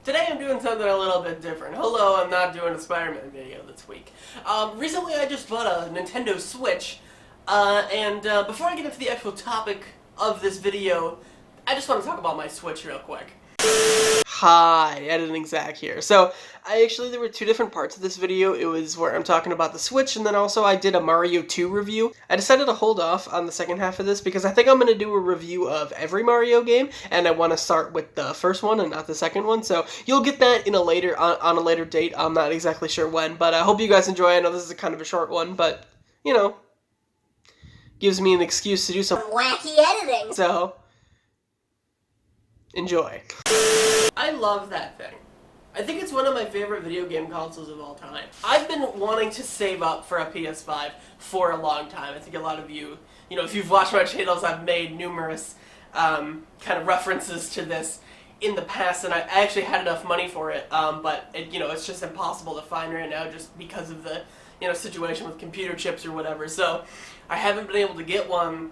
Today I'm doing something a little bit different. Hello, I'm not doing a Spider-Man video this week. Recently I just bought a Nintendo Switch, before I get into the actual topic of this video, I just want to talk about my Switch real quick. Hi, Editing Zach here. So, there were two different parts of this video. It was where I'm talking about the Switch, and then also I did a Mario 2 review. I decided to hold off on the second half of this because I think I'm going to do a review of every Mario game, and I want to start with the first one and not the second one. So, you'll get that in on a later date. I'm not exactly sure when, but I hope you guys enjoy. I know this is kind of a short one, but, you know, gives me an excuse to do some wacky editing. So, enjoy. I love that thing. I think it's one of my favorite video game consoles of all time. I've been wanting to save up for a PS5 for a long time. I think a lot of you, if you've watched my channels, I've made numerous kind of references to this in the past, and I actually had enough money for it, but it's just impossible to find right now just because of the situation with computer chips or whatever. So I haven't been able to get one,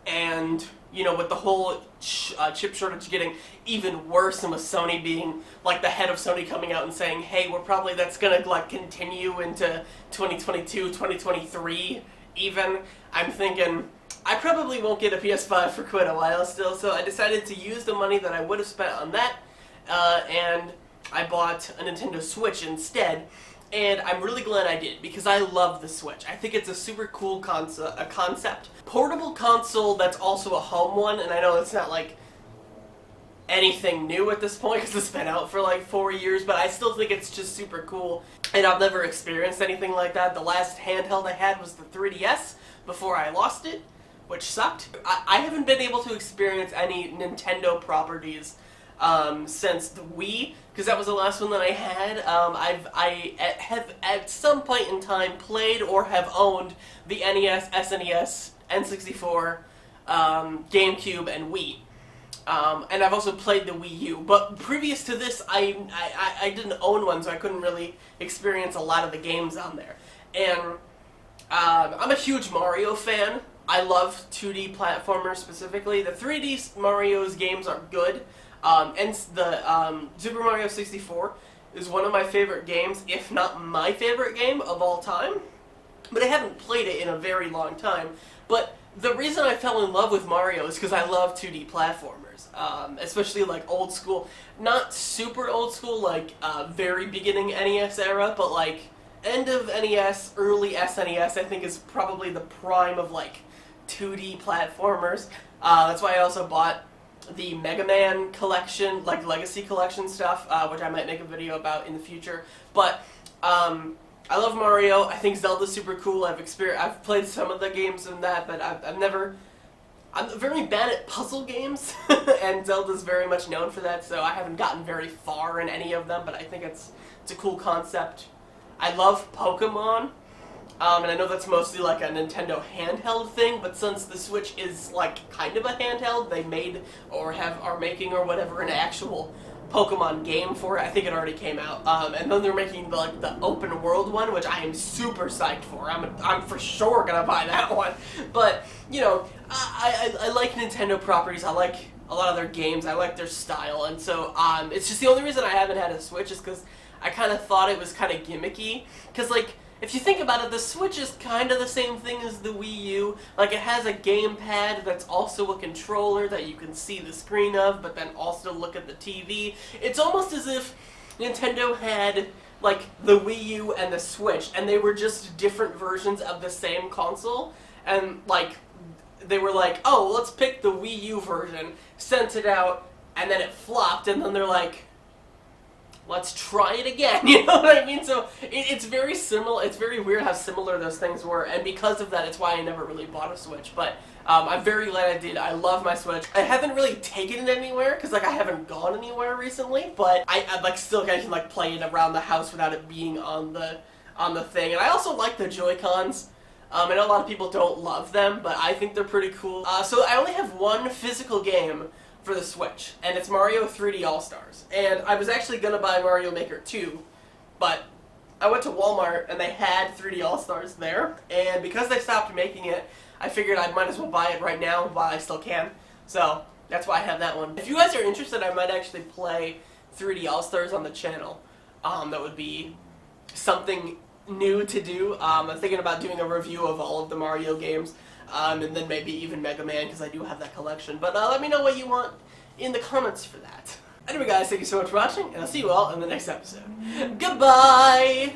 and with the whole chip shortage getting even worse, and with Sony being, like, the head of Sony coming out and saying, hey, that's gonna, like, continue into 2022, 2023 even, I'm thinking, I probably won't get a PS5 for quite a while still, so I decided to use the money that I would have spent on that, and I bought a Nintendo Switch instead. And I'm really glad I did, because I love the Switch. I think it's a super cool concept. Portable console that's also a home one, and I know it's not like anything new at this point because it's been out for like 4 years, but I still think it's just super cool. And I've never experienced anything like that. The last handheld I had was the 3DS before I lost it, which sucked. I haven't been able to experience any Nintendo properties since the Wii, because that was the last one that I had. I have at some point in time played or have owned the NES, SNES, N64, GameCube, and Wii. And I've also played the Wii U. But previous to this, I didn't own one, so I couldn't really experience a lot of the games on there. And I'm a huge Mario fan. I love 2D platformers specifically. The 3D Mario's games are good. And the Super Mario 64 is one of my favorite games, if not my favorite game of all time. But I haven't played it in a very long time. But the reason I fell in love with Mario is because I love 2D platformers, especially like old school, not super old school, like very beginning NES era, but like end of NES, early SNES, I think is probably the prime of like 2D platformers. That's why I also bought the Mega Man collection, like Legacy collection stuff, which I might make a video about in the future. But I love Mario. I think Zelda's super cool. I've played some of the games in that, but I'm very bad at puzzle games, and Zelda's very much known for that. So I haven't gotten very far in any of them, but I think it's a cool concept. I love Pokemon. And I know that's mostly like a Nintendo handheld thing, but since the Switch is like kind of a handheld, they made or are making or whatever an actual Pokemon game for it. I think it already came out. And then they're making the open world one, which I am super psyched for. I'm for sure gonna buy that one. But I like Nintendo properties. I like a lot of their games. I like their style, and so it's just the only reason I haven't had a Switch is because I kind of thought it was kind of gimmicky. Because like, if you think about it, the Switch is kind of the same thing as the Wii U. Like, it has a gamepad that's also a controller that you can see the screen of, but then also look at the TV. It's almost as if Nintendo had, like, the Wii U and the Switch, and they were just different versions of the same console. And, like, they were like, oh, let's pick the Wii U version, sent it out, and then it flopped, and then they're like, let's try it again, you know what I mean? So it's very similar. It's very weird how similar those things were, and because of that, it's why I never really bought a Switch. But I'm very glad I did. I love my Switch. I haven't really taken it anywhere because like I haven't gone anywhere recently, but I like still can like play it around the house without it being on the thing. And I also like the Joy-Cons. I know a lot of people don't love them, but I think they're pretty cool. So I only have one physical game for the Switch, and it's Mario 3D All-Stars. And I was actually going to buy Mario Maker 2, but I went to Walmart and they had 3D All-Stars there, and because they stopped making it, I figured I might as well buy it right now while I still can. So that's why I have that one. If you guys are interested, I might actually play 3D All-Stars on the channel. That would be something new to do. I'm thinking about doing a review of all of the Mario games, and then maybe even Mega Man, because I do have that collection. But let me know what you want in the comments for that. Anyway guys, thank you so much for watching, and I'll see you all in the next episode. Goodbye!